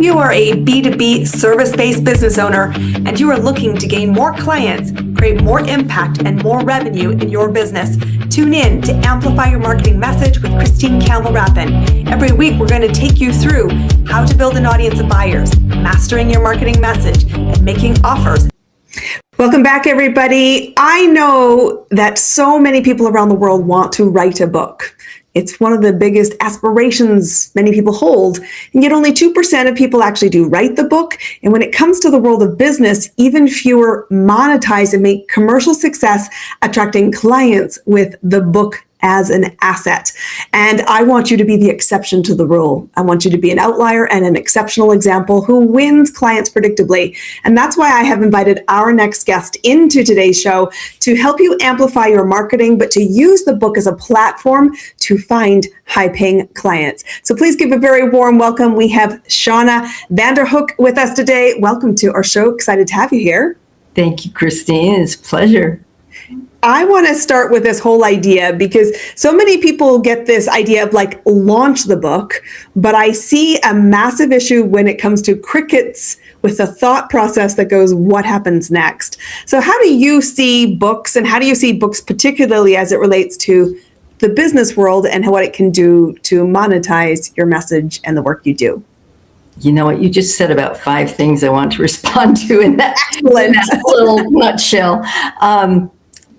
you are a B2B service-based business owner and you are looking to gain more clients, create more impact and more revenue in your business, tune in to Amplify Your Marketing Message with Christine Campbell Rapin. Every week, we're going to take you through how to build an audience of buyers, mastering your marketing message, and making offers. Welcome back, everybody. I know that so many people around the world want to write a book. It's one of the biggest aspirations many people hold, and yet only 2% of people actually do write the book. And when it comes to the world of business, even fewer monetize and make commercial success attracting clients with the book as an asset. And I want you to be the exception to the rule. I want you to be an outlier and an exceptional example who wins clients predictably. And that's why I have invited our next guest into today's show to help you amplify your marketing, but to use the book as a platform to find high-paying clients. So please give a very warm welcome. We have Shauna Vanderhook with us today. Welcome to our show. Excited to have you here. Thank you, Christine. It's a pleasure. I want to start with this whole idea because so many people get this idea of like launch the book, but I see a massive issue when it comes to crickets with a thought process that goes, what happens next? So how do you see books, and how do you see books particularly as it relates to the business world and what it can do to monetize your message and the work you do? You know what? You just said about 5 things I want to respond to in that little nutshell.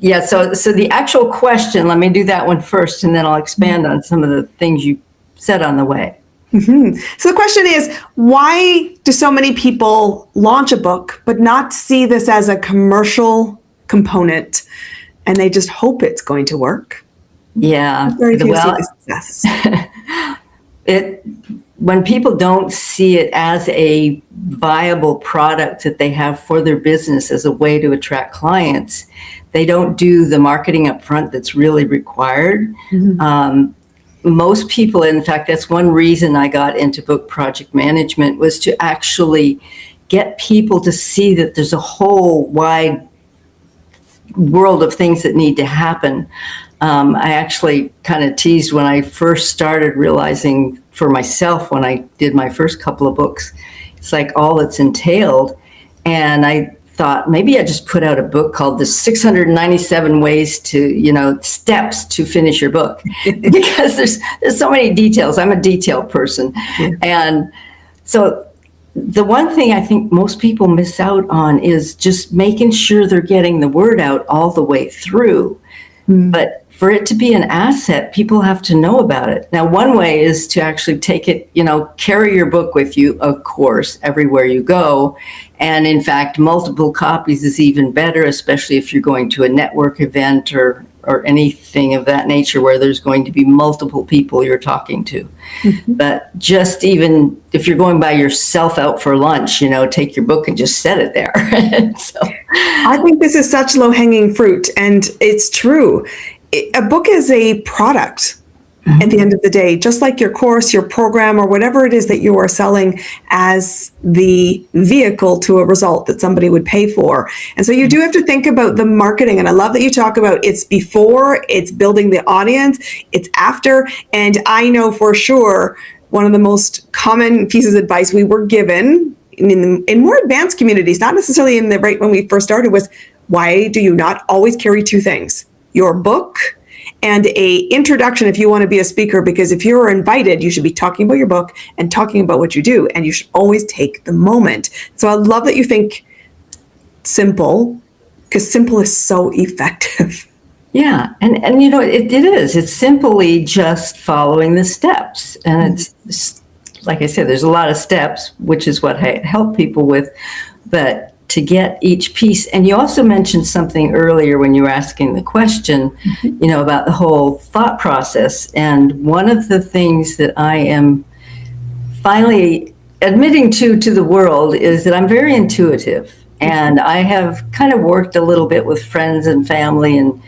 Yeah, so the actual question, let me do that one first, and then I'll expand on some of the things you said on the way. Mm-hmm. So the question is, why do so many people launch a book but not see this as a commercial component, and they just hope it's going to work? Yeah, very few see the success. When people don't see it as a viable product that they have for their business as a way to attract clients, they don't do the marketing up front that's really required. Mm-hmm. Most people, in fact, that's one reason I got into book project management, was to actually get people to see that there's a whole wide world of things that need to happen. I actually kind of teased when I first started realizing for myself, when I did my first couple of books, it's like all it's entailed. And I thought maybe I just put out a book called the 697 ways to, steps to finish your book, because there's so many details. I'm a detail person. Yeah. And so the one thing I think most people miss out on is just making sure they're getting the word out all the way through. Mm. But for it to be an asset, people have to know about it. Now, one way is to actually take it, carry your book with you, of course, everywhere you go. And in fact, multiple copies is even better, especially if you're going to a network event or anything of that nature where there's going to be multiple people you're talking to. Mm-hmm. But just even if you're going by yourself out for lunch, take your book and just set it there. So I think this is such low-hanging fruit, and it's true. A book is a product. Mm-hmm. At the end of the day, just like your course, your program, or whatever it is that you are selling as the vehicle to a result that somebody would pay for. And so you do have to think about the marketing. And I love that you talk about it's before, it's building the audience, it's after. And I know for sure one of the most common pieces of advice we were given in more advanced communities, not necessarily in the right when we first started, was, why do you not always carry 2 things? Your book and a introduction if you want to be a speaker, because if you're invited, you should be talking about your book and talking about what you do, and you should always take the moment. So I love that you think simple, because simple is so effective. Yeah, and it is. It's simply just following the steps. And it's, like I said, there's a lot of steps, which is what I help people with, but to get each piece. And you also mentioned something earlier when you were asking the question, mm-hmm. About the whole thought process. And one of the things that I am finally admitting to the world is that I'm very intuitive. And I have kind of worked a little bit with friends and family and,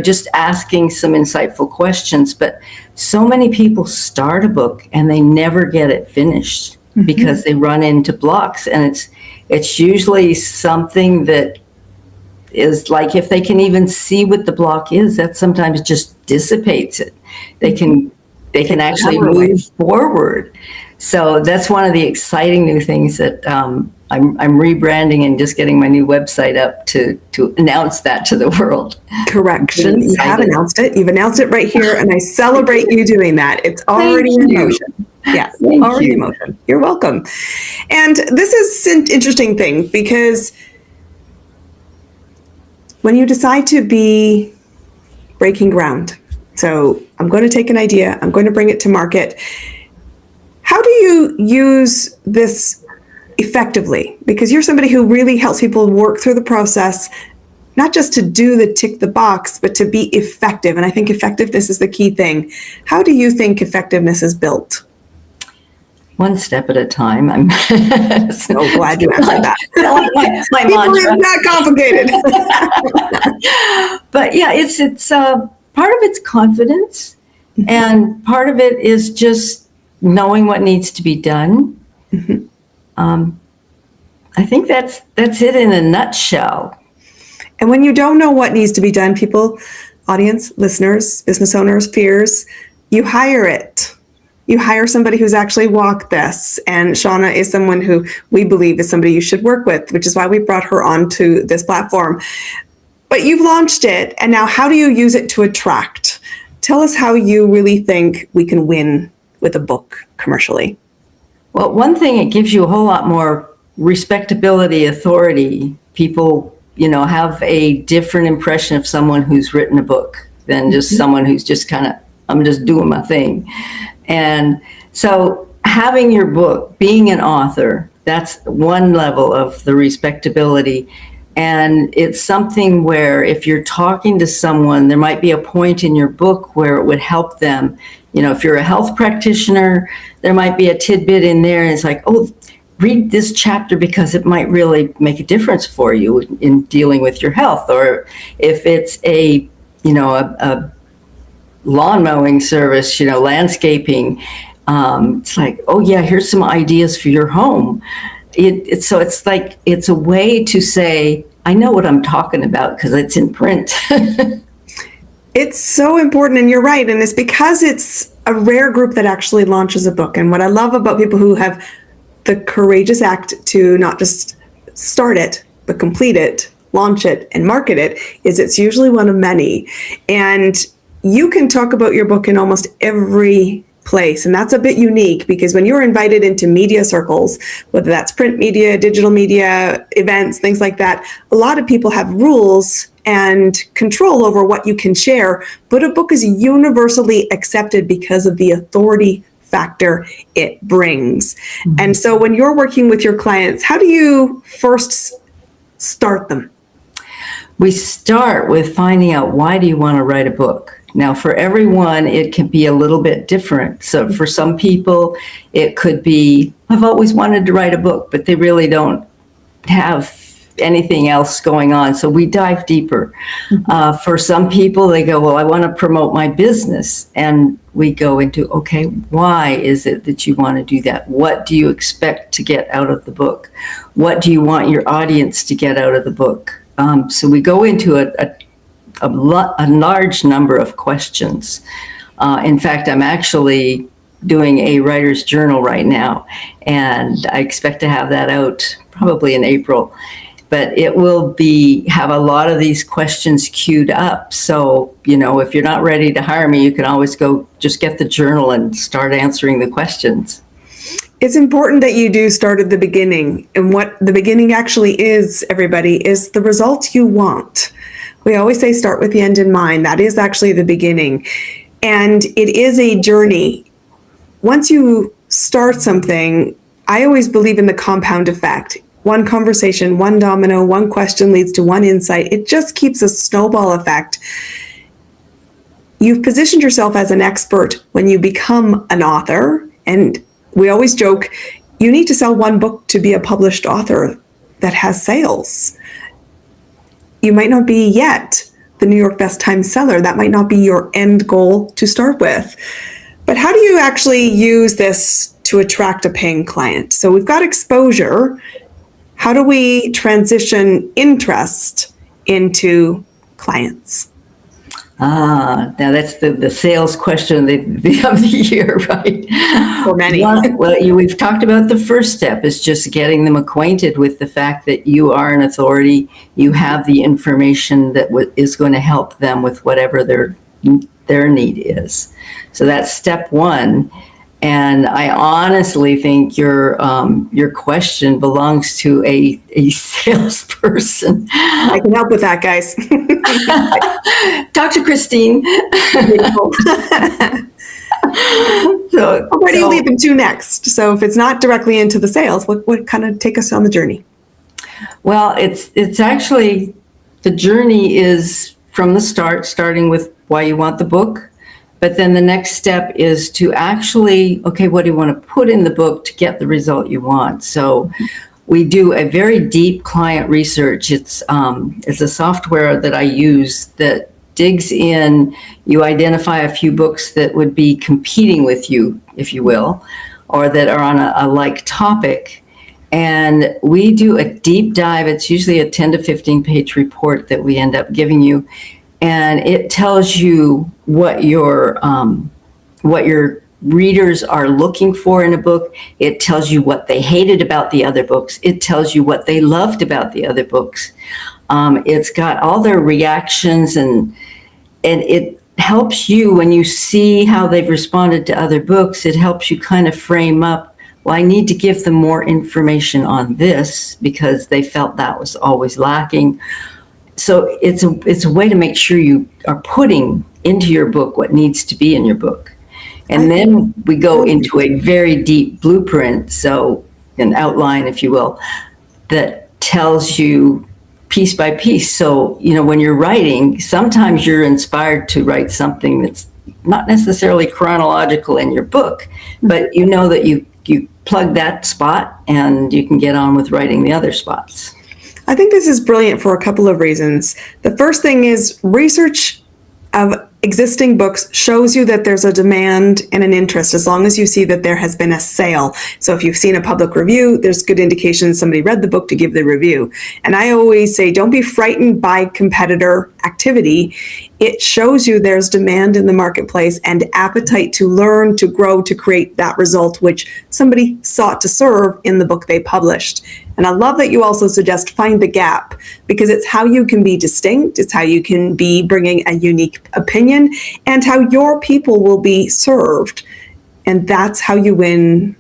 just asking some insightful questions. But so many people start a book and they never get it finished, mm-hmm. because they run into blocks. And it's usually something that is like, if they can even see what the block is, that sometimes just dissipates it. They can actually move forward. So that's one of the exciting new things that I'm rebranding and just getting my new website up to announce that to the world. Correction. You have announced it. You've announced it right here, and I celebrate you doing that. It's already in motion. Yes, already in motion. You're welcome. And this is an interesting thing because when you decide to be breaking ground, so I'm going to take an idea, I'm going to bring it to market. How do you use this effectively? Because you're somebody who really helps people work through the process, not just to do the tick the box, but to be effective. And I think effectiveness is the key thing. How do you think effectiveness is built? One step at a time. I'm so glad you answered that. my People mantra. are not complicated. But yeah, it's part of it's confidence, and part of it is just knowing what needs to be done. Mm-hmm. I think that's it in a nutshell. And when you don't know what needs to be done, people, audience, listeners, business owners, peers, you hire it. You hire somebody who's actually walked this. And Shauna is someone who we believe is somebody you should work with, which is why we brought her onto this platform. But you've launched it, and now how do you use it to attract? Tell us how you really think we can win with a book commercially. Well, one thing, it gives you a whole lot more respectability, authority. People, have a different impression of someone who's written a book than just someone who's just I'm just doing my thing. And so having your book, being an author, that's one level of the respectability. And it's something where if you're talking to someone, there might be a point in your book where it would help them. If you're a health practitioner, there might be a tidbit in there, and it's like, oh, read this chapter because it might really make a difference for you in dealing with your health. Or if it's a lawn mowing service, landscaping, it's like, oh yeah, here's some ideas for your home. It's like, it's a way to say, I know what I'm talking about because it's in print. It's so important, and you're right. And it's because it's a rare group that actually launches a book. And what I love about people who have the courageous act to not just start it, but complete it, launch it, and market it, is it's usually one of many. And you can talk about your book in almost every place. And that's a bit unique because when you're invited into media circles, whether that's print media, digital media, events, things like that, a lot of people have rules and control over what you can share. But a book is universally accepted because of the authority factor it brings. Mm-hmm. And so when you're working with your clients, how do you first start them? We start with finding out, why do you want to write a book? Now, for everyone, it can be a little bit different. So for some people, it could be, I've always wanted to write a book, but they really don't have anything else going on. So we dive deeper. Mm-hmm. For some people, they go, well, I want to promote my business. And we go into, okay, why is it that you want to do that? What do you expect to get out of the book? What do you want your audience to get out of the book? So we go into a large number of questions. In fact, I'm actually doing a writer's journal right now, and I expect to have that out probably in April. But it will have a lot of these questions queued up. So, if you're not ready to hire me, you can always go just get the journal and start answering the questions. It's important that you do start at the beginning. And what the beginning actually is, everybody, is the results you want. We always say start with the end in mind. That is actually the beginning. And it is a journey. Once you start something, I always believe in the compound effect. One conversation, one domino, one question leads to one insight. It just keeps a snowball effect. You've positioned yourself as an expert when you become an author. And we always joke, you need to sell one book to be a published author that has sales. You might not be yet the New York Best Times seller. That might not be your end goal to start with. But how do you actually use this to attract a paying client? So we've got exposure. How do we transition interest into clients? Now that's the sales question of the year, right? For many. We've talked about the first step is just getting them acquainted with the fact that you are an authority. You have the information that is going to help them with whatever their need is. So that's step one. And I honestly think your question belongs to a salesperson. I can help with that, guys. Talk to Christine. Where do you leap into next? So if it's not directly into the sales, what kind of take us on the journey? Well, it's actually, the journey is from the start, starting with why you want the book. But then the next step is to actually, okay, what do you want to put in the book to get the result you want? So we do a very deep client research. It's a software that I use that digs in. You identify a few books that would be competing with you, if you will, or that are on a like topic. And we do a deep dive. It's usually a 10 to 15 page report that we end up giving you. And it tells you what your readers are looking for in a book. It tells you what they hated about the other books. It tells you what they loved about the other books. It's got all their reactions, and it helps you when you see how they've responded to other books. It helps you kind of frame up, well, I need to give them more information on this because they felt that was always lacking. So it's a way to make sure you are putting into your book what needs to be in your book. And then we go into a very deep blueprint, so an outline, if you will, that tells you piece by piece. So, when you're writing, sometimes you're inspired to write something that's not necessarily chronological in your book, but you know that you plug that spot and you can get on with writing the other spots. I think this is brilliant for a couple of reasons. The first thing is research of existing books shows you that there's a demand and an interest as long as you see that there has been a sale. So if you've seen a public review, there's good indication somebody read the book to give the review. And I always say, don't be frightened by competitor activity. It shows you there's demand in the marketplace and appetite to learn, to grow, to create that result which somebody sought to serve in the book they published. And I love that you also suggest find the gap, because it's how you can be distinct, it's how you can be bringing a unique opinion, and how your people will be served. And that's how you win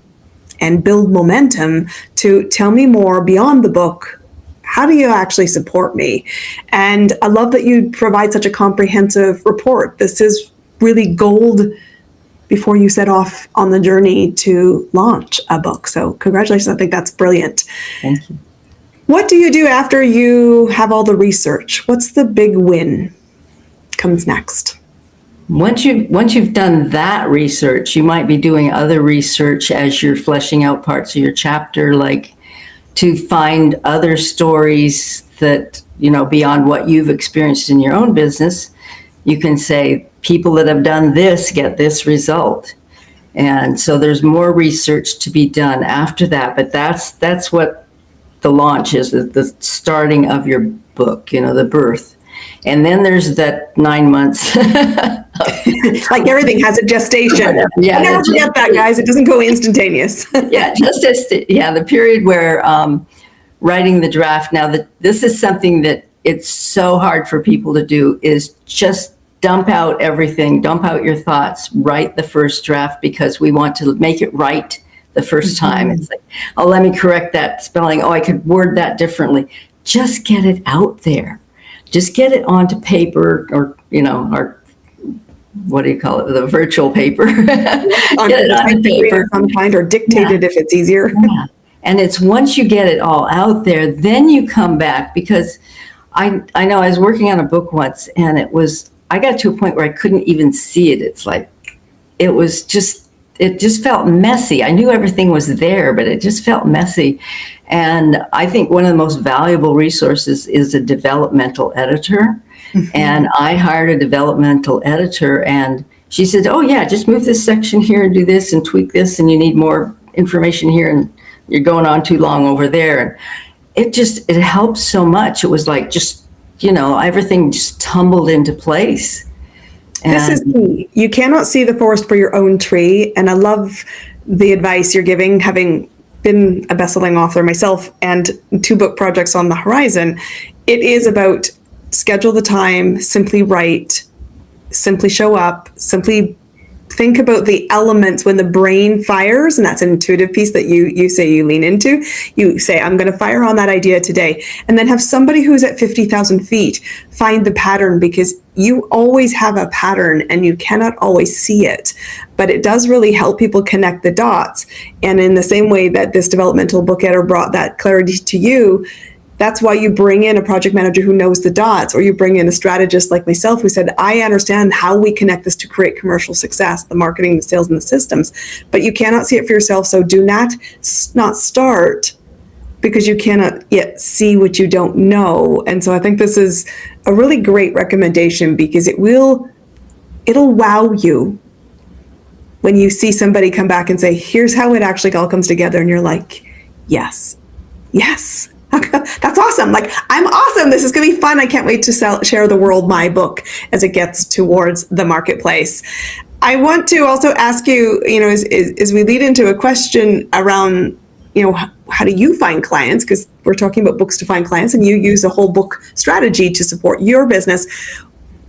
and build momentum to tell me more beyond the book. How do you actually support me? And I love that you provide such a comprehensive report. This is really gold before you set off on the journey to launch a book. So congratulations, I think that's brilliant. Thank you. What do you do after you have all the research? What's the big win comes next? Once you've done that research, you might be doing other research as you're fleshing out parts of your chapter, like to find other stories that, beyond what you've experienced in your own business. You can say, people that have done this get this result. And so there's more research to be done after that. But that's what the launch is, the starting of your book, the birth. And then there's that 9 months. Like everything has a gestation. Yeah, never forget that, guys. It doesn't go instantaneous. Yeah, the period where writing the draft. Now, this is something that it's so hard for people to do, is just dump out everything, dump out your thoughts, write the first draft, because we want to make it right the first time. It's like, oh, let me correct that spelling. Oh, I could word that differently. Just get it out there. Just get it onto paper, or, or what do you call it? The virtual paper. Get it onto paper. Of some kind, or dictated if it's easier. Yeah. And it's once you get it all out there, then you come back, because I know I was working on a book once, and I got to a point where I couldn't even see it. It's like, it just felt messy. I knew everything was there, but it just felt messy. And I think one of the most valuable resources is a developmental editor. Mm-hmm. And I hired a developmental editor, and she said, oh yeah, just move this section here and do this and tweak this, and you need more information here, and you're going on too long over there. And it helped so much. It was like, just, everything just tumbled into place. This is key. You cannot see the forest for your own tree. And I love the advice you're giving, having been a best-selling author myself and 2 book projects on the horizon. It is about schedule the time, simply write, simply show up, simply think about the elements when the brain fires, and that's an intuitive piece that you say you lean into. You say, I'm going to fire on that idea today, and then have somebody who's at 50,000 feet find the pattern, because you always have a pattern and you cannot always see it, but it does really help people connect the dots. And in the same way that this developmental book editor brought that clarity to you, that's why you bring in a project manager who knows the dots, or you bring in a strategist like myself who said, I understand how we connect this to create commercial success, the marketing, the sales, and the systems, but you cannot see it for yourself. So do not start, because you cannot yet see what you don't know. And so I think this is a really great recommendation, because it'll wow you when you see somebody come back and say, here's how it actually all comes together. And you're like, yes. That's awesome. Like, I'm awesome. This is going to be fun. I can't wait to share the world my book as it gets towards the marketplace. I want to also ask you, as we lead into a question around, how do you find clients? Because we're talking about books to find clients, and you use a whole book strategy to support your business.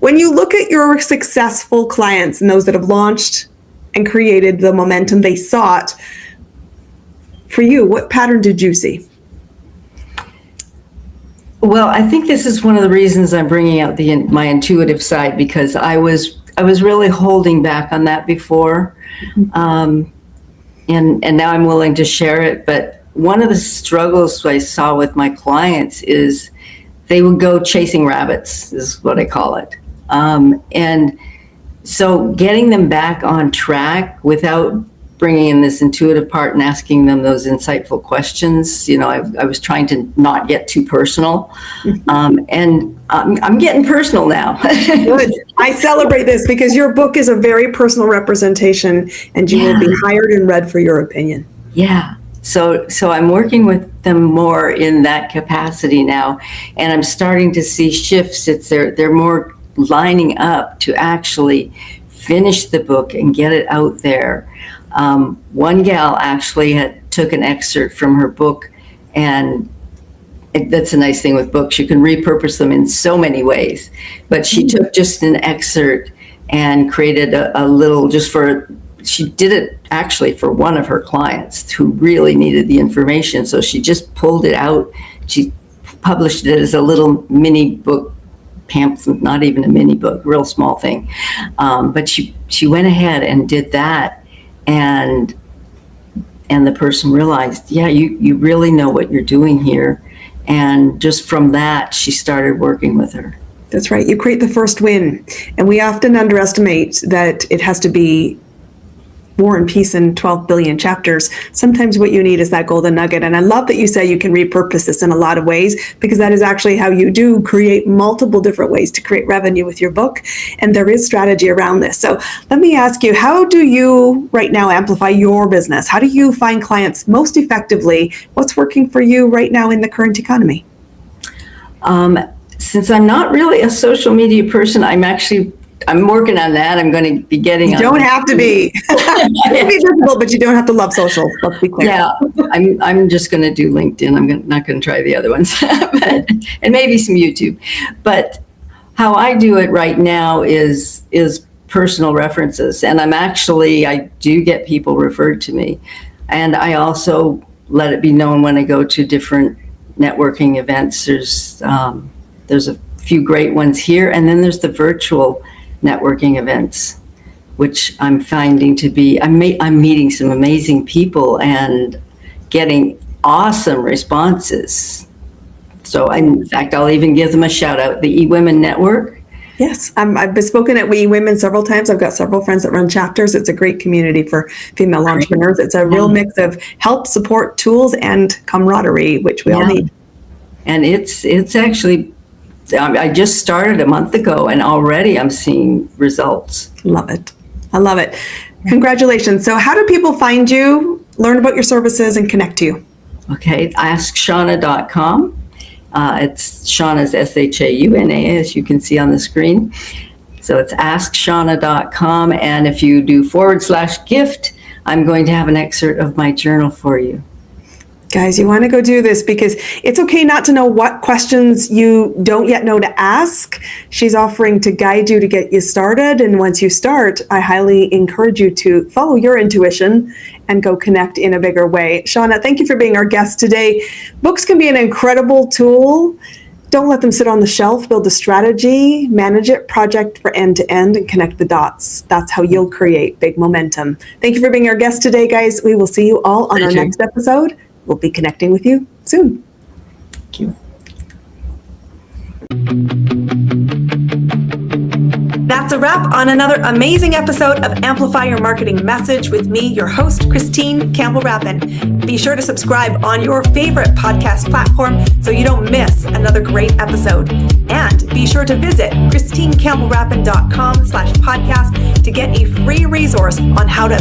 When you look at your successful clients and those that have launched and created the momentum they sought, for you, what pattern did you see? Well, I think this is one of the reasons I'm bringing out my intuitive side, because I was really holding back on that before, and now I'm willing to share it. But one of the struggles I saw with my clients is they would go chasing rabbits, is what I call it, and so getting them back on track without bringing in this intuitive part and asking them those insightful questions. I was trying to not get too personal, and I'm getting personal now. Good. I celebrate this, because your book is a very personal representation, and you will be hired and read for your opinion. Yeah. So I'm working with them more in that capacity now, and I'm starting to see shifts. They're more lining up to actually finish the book and get it out there. One gal actually took an excerpt from her book, and that's a nice thing with books. You can repurpose them in so many ways, but she took just an excerpt and created a little, she did it actually for one of her clients who really needed the information. So she just pulled it out. She published it as a little mini book pamphlet, not even a mini book, real small thing. But she went ahead and did that. And the person realized, you really know what you're doing here. And just from that, she started working with her. That's right. You create the first win. And we often underestimate that it has to be War and Peace in 12 billion chapters. Sometimes what you need is that golden nugget. And I love that you say you can repurpose this in a lot of ways, because that is actually how you do create multiple different ways to create revenue with your book. And there is strategy around this. So let me ask you, how do you right now amplify your business? How do you find clients most effectively? What's working for you right now in the current economy? Since I'm not really a social media person, I'm working on that. I'm going to be getting. You don't have to be. You can be visible, but you don't have to love social. Let's be clear. Yeah, I'm just going to do LinkedIn. I'm not going to try the other ones, and maybe some YouTube. But how I do it right now is personal references, and I do get people referred to me, and I also let it be known when I go to different networking events. There's a few great ones here, and then there's the virtual networking events, which I'm finding to be, I'm meeting some amazing people and getting awesome responses. So in fact, I'll even give them a shout out, the eWomen Network. Yes, I've been spoken at eWomen several times. I've got several friends that run chapters. It's a great community for female entrepreneurs. It's a real mix of help, support, tools, and camaraderie, which we all need. And it's actually, I just started a month ago, and already I'm seeing results. Love it. I love it. Congratulations. So how do people find you, learn about your services, and connect to you? Okay, askshawna.com. It's Shawna's SHAUNA, as you can see on the screen. So it's askshawna.com. And if you do /gift, I'm going to have an excerpt of my journal for you. Guys, you want to go do this because it's okay not to know what questions you don't yet know to ask. She's offering to guide you to get you started. And once you start, I highly encourage you to follow your intuition and go connect in a bigger way. Shawna, thank you for being our guest today. Books can be an incredible tool. Don't let them sit on the shelf. Build a strategy, manage it, project for end to end, and connect the dots. That's how you'll create big momentum. Thank you for being our guest today, guys. We will see you all on our next episode. We'll be connecting with you soon. Thank you. That's a wrap on another amazing episode of Amplify Your Marketing Message with me, your host, Christine Campbell Rapin. Be sure to subscribe on your favorite podcast platform so you don't miss another great episode. And be sure to visit ChristineCampbellRapin.com/podcast to get a free resource on how to